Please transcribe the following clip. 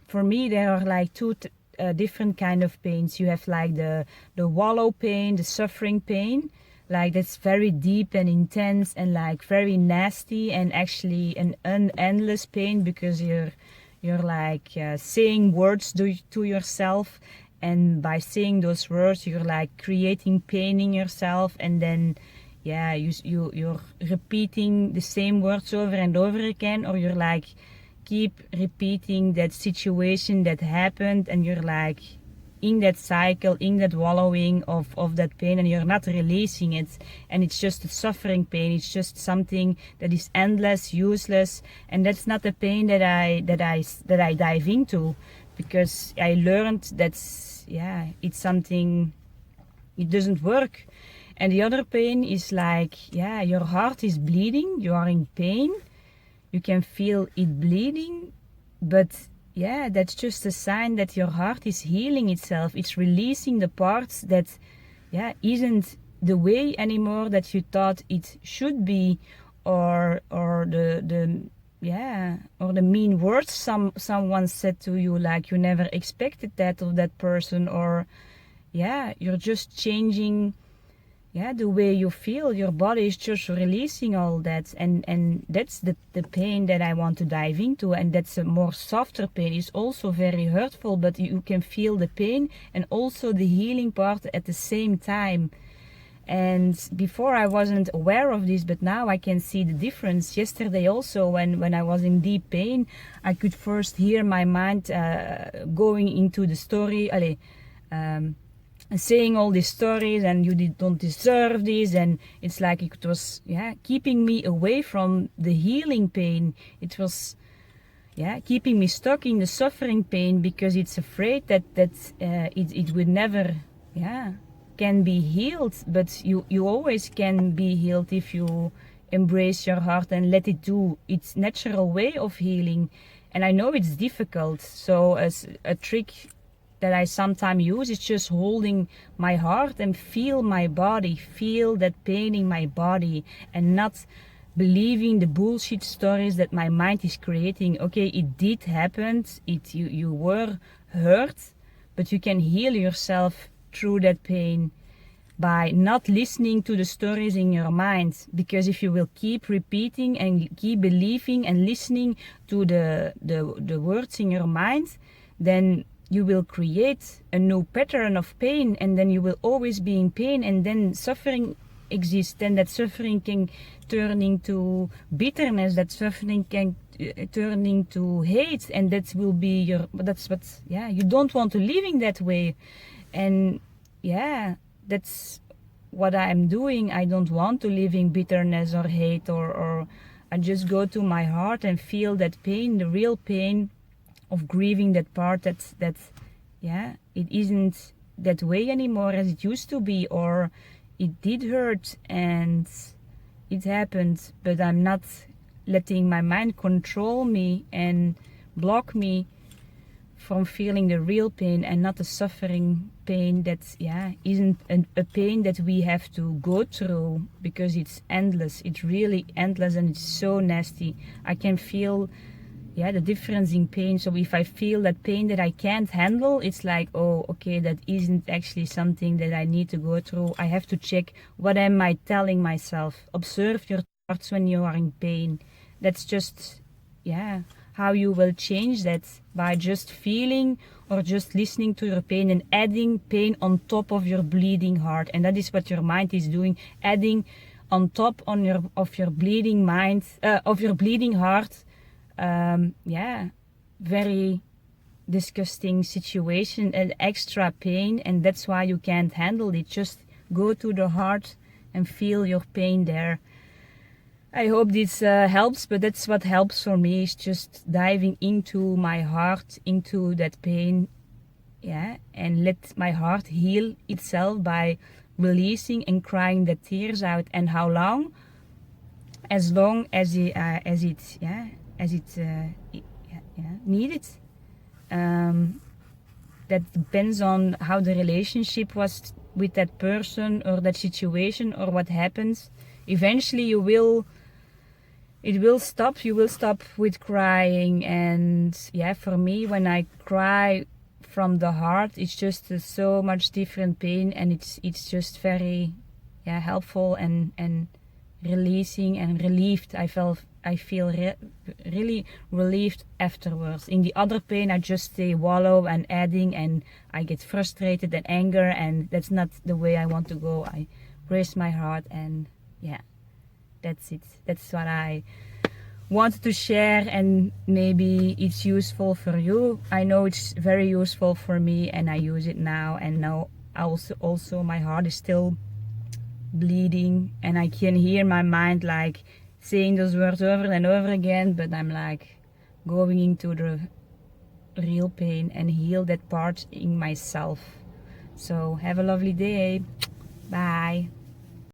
for me there are like two different kind of pains. You have like the wallow pain, the suffering pain, like that's very deep and intense and like very nasty, and actually an endless pain because you're like saying words to yourself, and by saying those words you're like creating pain in yourself, and then yeah, you're repeating the same words over and over again, or you're like keep repeating that situation that happened, and you're like in that cycle, in that wallowing of that pain, and you're not releasing it, and it's just a suffering pain. It's just something that is endless, useless, and that's not the pain that I dive into, because I learned that yeah, it's something, it doesn't work. And the other pain is like, yeah, your heart is bleeding, you are in pain, you can feel it bleeding, but yeah, that's just a sign that your heart is healing itself. It's releasing the parts that, yeah, isn't the way anymore that you thought it should be, or the yeah, or the mean words someone said to you, like you never expected that of that person, or yeah, you're just changing, yeah, the way you feel. Your body is just releasing all that, and that's the pain that I want to dive into, and that's a more softer pain. It's also very hurtful, but you can feel the pain and also the healing part at the same time. And before I wasn't aware of this, but now I can see the difference. Yesterday also, when I was in deep pain, I could first hear my mind going into the story, saying all these stories, and don't deserve this, and it's like it was, yeah, keeping me away from the healing pain. It was, yeah, keeping me stuck in the suffering pain, because it's afraid that it would never, yeah, can be healed. But you always can be healed if you embrace your heart and let it do its natural way of healing. And I know it's difficult, so as a trick that I sometimes use is just holding my heart and feel my body, feel that pain in my body, and not believing the bullshit stories that my mind is creating. Okay, it did happen, you were hurt, but you can heal yourself through that pain by not listening to the stories in your mind. Because if you will keep repeating and keep believing and listening to the words in your mind, then you will create a new pattern of pain, and then you will always be in pain, and then suffering exists, and that suffering can turn into bitterness, that suffering can turn into hate, and that will be that's what, yeah, you don't want to live in that way. And yeah, that's what I'm doing. I don't want to live in bitterness or hate, or I just go to my heart and feel that pain, the real pain of grieving that part that yeah, it isn't that way anymore as it used to be, or it did hurt and it happened, but I'm not letting my mind control me and block me from feeling the real pain, and not the suffering pain that, yeah, isn't a pain that we have to go through, because it's endless. It's really endless, and it's so nasty. I can feel, yeah, the difference in pain. So if I feel that pain that I can't handle, it's like, oh, okay, that isn't actually something that I need to go through. I have to check, what am I telling myself? Observe your thoughts when you are in pain. That's just, yeah, how you will change that, by just feeling or just listening to your pain and adding pain on top of your bleeding heart. And that is what your mind is doing, adding on top of your bleeding mind, of your bleeding heart. Yeah, very disgusting situation and extra pain, and that's why you can't handle it. Just go to the heart and feel your pain there. I hope this helps, but that's what helps for me, is just diving into my heart, into that pain, yeah, and let my heart heal itself by releasing and crying the tears out. And how long? As long as it needed. That depends on how the relationship was with that person or that situation or what happens. Eventually you will it will stop. You will stop with crying. And yeah, for me, when I cry from the heart, it's just so much different pain, and it's just very helpful and releasing and relieved. I feel really relieved afterwards. In the other pain, I just stay wallow and adding, and I get frustrated and anger, and that's not the way I want to go. I raise my heart, and yeah, that's it. That's what I wanted to share, and maybe it's useful for you. I know it's very useful for me, and I use it now. And now also my heart is still bleeding, and I can hear my mind like saying those words over and over again, but I'm like going into the real pain and heal that part in myself. So have a lovely day. Bye.